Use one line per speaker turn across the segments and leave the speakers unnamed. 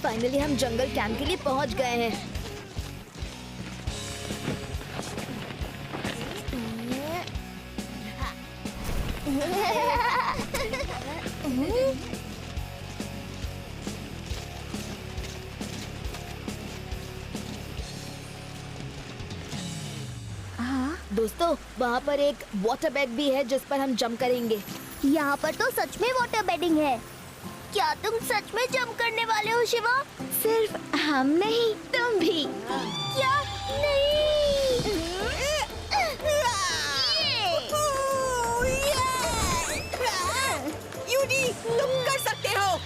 Finally हम जंगल camp के लिए पहुंच गए हैं। दोस्तों, वहाँ पर एक वाटर बेड भी है जिस पर हम जंप करेंगे।
यहाँ पर तो सच में वाटर बेडिंग है। क्या तुम सच में जंप करने वाले हो शिवा?
सिर्फ हम नहीं, तुम भी।
क्या? नहीं।
यूडी, तुम कर सकते हो।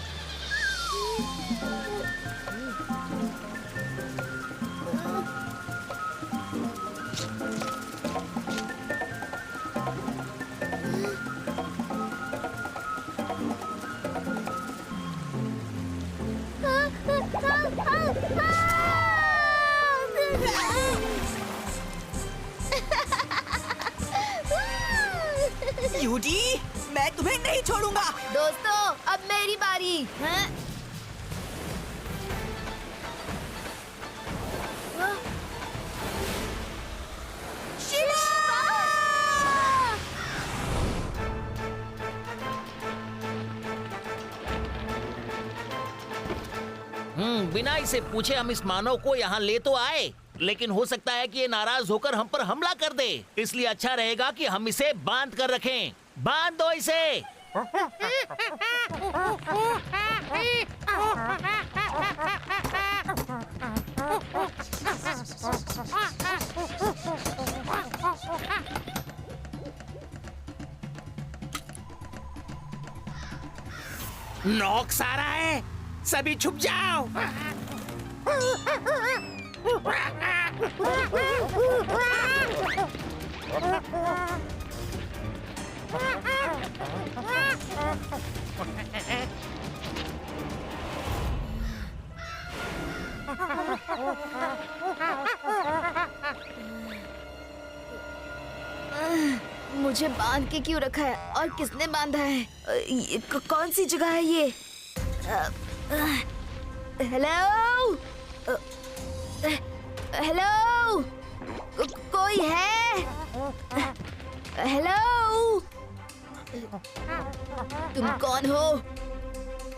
यूडी, मैं तुम्हें नहीं छोड़ूंगा।
दोस्तों, अब मेरी बारी है।
बिना इसे पूछे हम इस मानव को यहाँ ले तो आए, लेकिन हो सकता है कि ये नाराज होकर हम पर हमला कर दे। इसलिए अच्छा रहेगा कि हम इसे बांध कर रखें। बांध दो इसे।
नॉक्स आ रहा है, सभी छुप जाओ।
मुझे बांध के क्यों रखा है और किसने बांधा है? कौन सी जगह है ये? हेलो, हेलो, कोई है? हेलो, तुम कौन हो?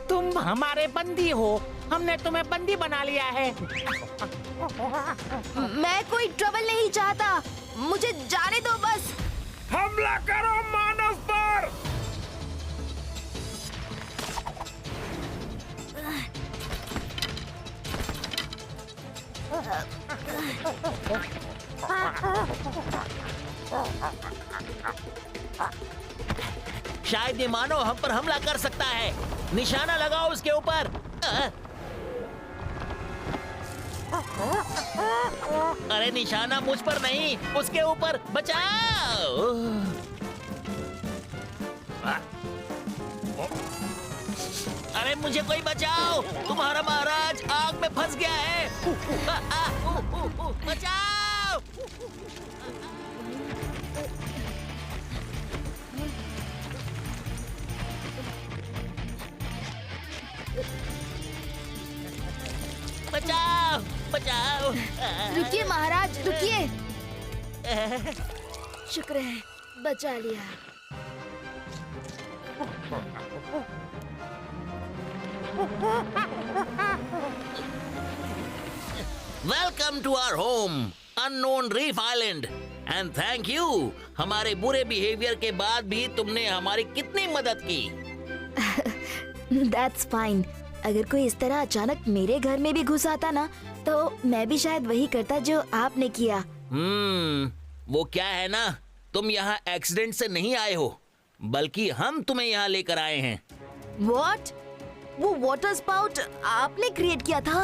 तुम हमारे बंदी हो, हमने तुम्हें बंदी बना लिया है।
मैं कोई ट्रबल नहीं चाहता, मुझे जाने दो बस।
हमला करो मानव पर।
शायद ये मानव हम पर हमला कर सकता है। निशाना लगाओ उसके ऊपर। अरे निशाना मुझ पर नहीं, उसके ऊपर। बचाओ। अरे मुझे कोई बचाओ, तुम्हारा महाराज आग में फंस गया है। बचाओ। बचाओ, बचाओ।
रुकिए महाराज, रुकिए। शुक्र है, बचा लिया।
Welcome to our home, unknown reef island, and thank you. हमारे बुरे बिहेवियर के बाद भी तुमने हमारी कितनी मदद की।
That's fine. अगर कोई इस तरह अचानक मेरे घर में भी घुस आता ना, तो मैं भी शायद वही करता जो आपने किया।
वो क्या है ना, तुम यहाँ एक्सीडेंट से नहीं आए हो, बल्कि हम तुम्हें यहाँ लेकर आए हैं।
What? वो वाटर स्पाउट आपने क्रिएट किया था?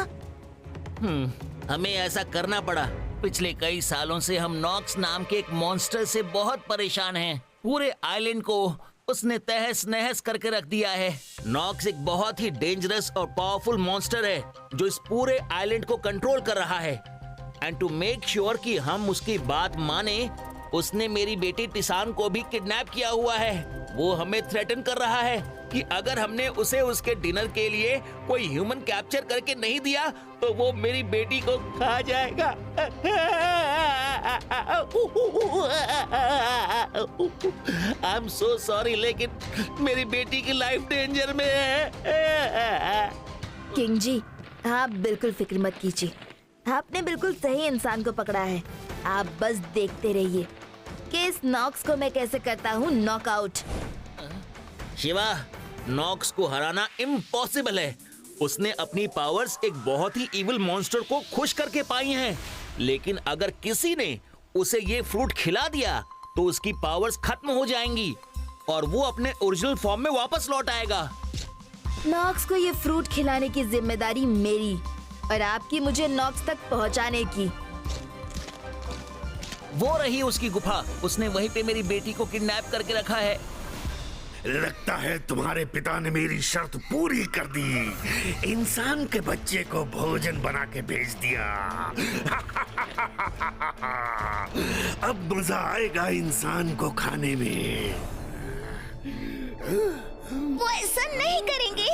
हमें ऐसा करना पड़ा। पिछले कई सालों से हम नॉक्स नाम के एक मॉन्स्टर से बहुत परेशान हैं। पूरे आइलैंड को उसने तहस नहस करके रख दिया है। नॉक्स एक बहुत ही डेंजरस और पावरफुल मॉन्स्टर है जो इस पूरे आइलैंड को कंट्रोल कर रहा है। एंड टू मेक श्योर कि हम उसकी बात माने, उसने मेरी बेटी टिसान को भी किडनैप किया हुआ है। वो हमें थ्रेटन कर रहा है कि अगर हमने उसे उसके डिनर के लिए कोई ह्यूमन कैप्चर करके नहीं दिया तो वो मेरी बेटी को खा जाएगा। आई एम सो सॉरी, लेकिन मेरी बेटी की लाइफ डेंजर में है।
किंग जी, आप बिल्कुल फिक्र मत कीजिए। आपने बिल्कुल सही इंसान को पकड़ा है। आप बस देखते रहिए कि इस नॉक्स को मैं कैसे करता हूँ नॉकआउट।
शिवा, नॉक्स को हराना इम्पॉसिबल है। उसने अपनी पावर्स एक बहुत ही इविल मॉन्स्टर को खुश करके पाई हैं। लेकिन अगर किसी ने उसे ये फ्रूट खिला दिया तो उसकी पावर्स खत्म हो जाएंगी और वो अपने ओरिजिनल फॉर्म में वापस लौट आएगा।
नॉक्स को ये फ्रूट खिलाने की जिम्मेदारी मेरी और आपकी मुझे नॉक्स तक पहुंचाने की।
वो रही उसकी गुफा। उसने वहीं पे मेरी बेटी को किडनैप करके रखा है।
लगता है तुम्हारे पिता ने मेरी शर्त पूरी कर दी। इंसान के बच्चे को भोजन बना के भेज दिया। अब मजा आएगा इंसान को खाने में।
वो ऐसा नहीं करेंगे।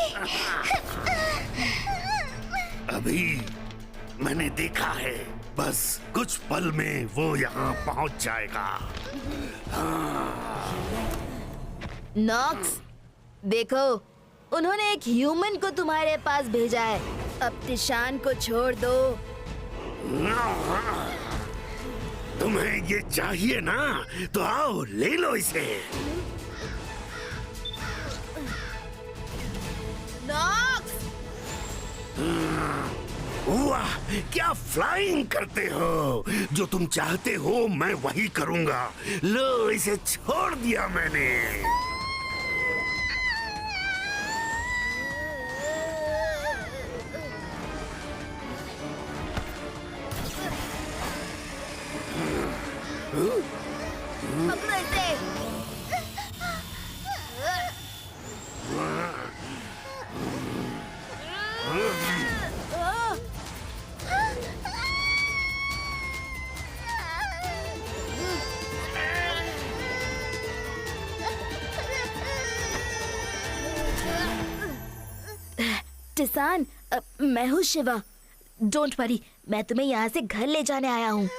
अभी मैंने देखा है, बस कुछ पल में वो यहाँ पहुंच जाएगा।
नॉक्स, देखो, उन्होंने एक ह्यूमन को तुम्हारे पास भेजा है। अब तिशान को छोड़ दो।
तुम्हें ये चाहिए ना, तो आओ ले लो इसे।
नॉक्स!
वाह, क्या फ्लाइंग करते हो। जो तुम चाहते हो मैं वही करूंगा। लो, इसे छोड़ दिया मैंने।
पकड़ो इसे। टिसान, मैं हूँ शिवा। डोंट वरी, मैं तुम्हें यहाँ से घर ले जाने आया हूँ।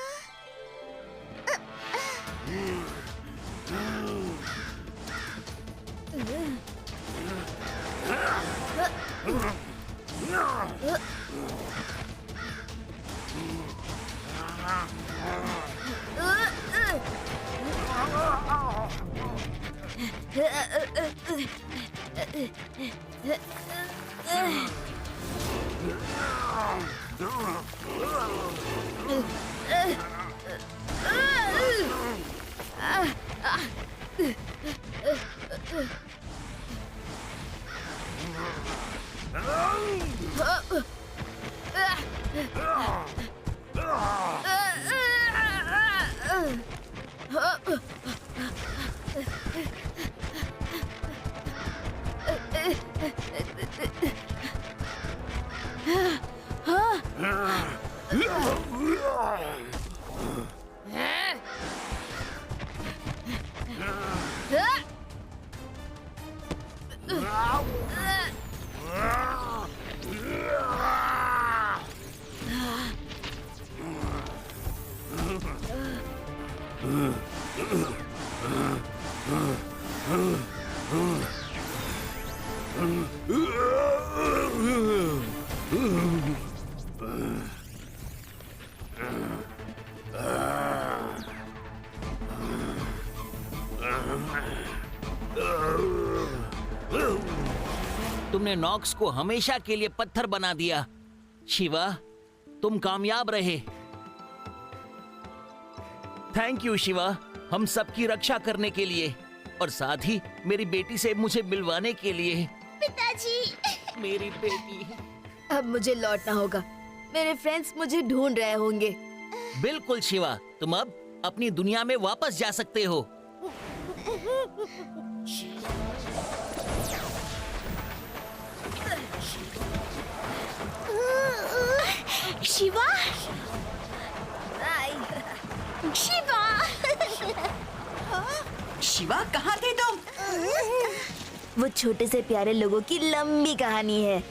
तुमने नॉक्स को हमेशा के लिए पत्थर बना दिया। शिवा, तुम कामयाब रहे। थैंक यू शिवा, हम सबकी रक्षा करने के लिए और साथ ही मेरी बेटी से मुझे मिलवाने के लिए।
पिताजी।
मेरी बेटी।
अब मुझे लौटना होगा। मेरे फ्रेंड्स मुझे ढूंढ रहे होंगे।
बिल्कुल शिवा, तुम अब अपनी दुनिया में वापस जा सकते हो।
शिवा, शिवा।
शिवा, कहाँ थे तुम?
वो छोटे से प्यारे लोगों की लंबी कहानी है।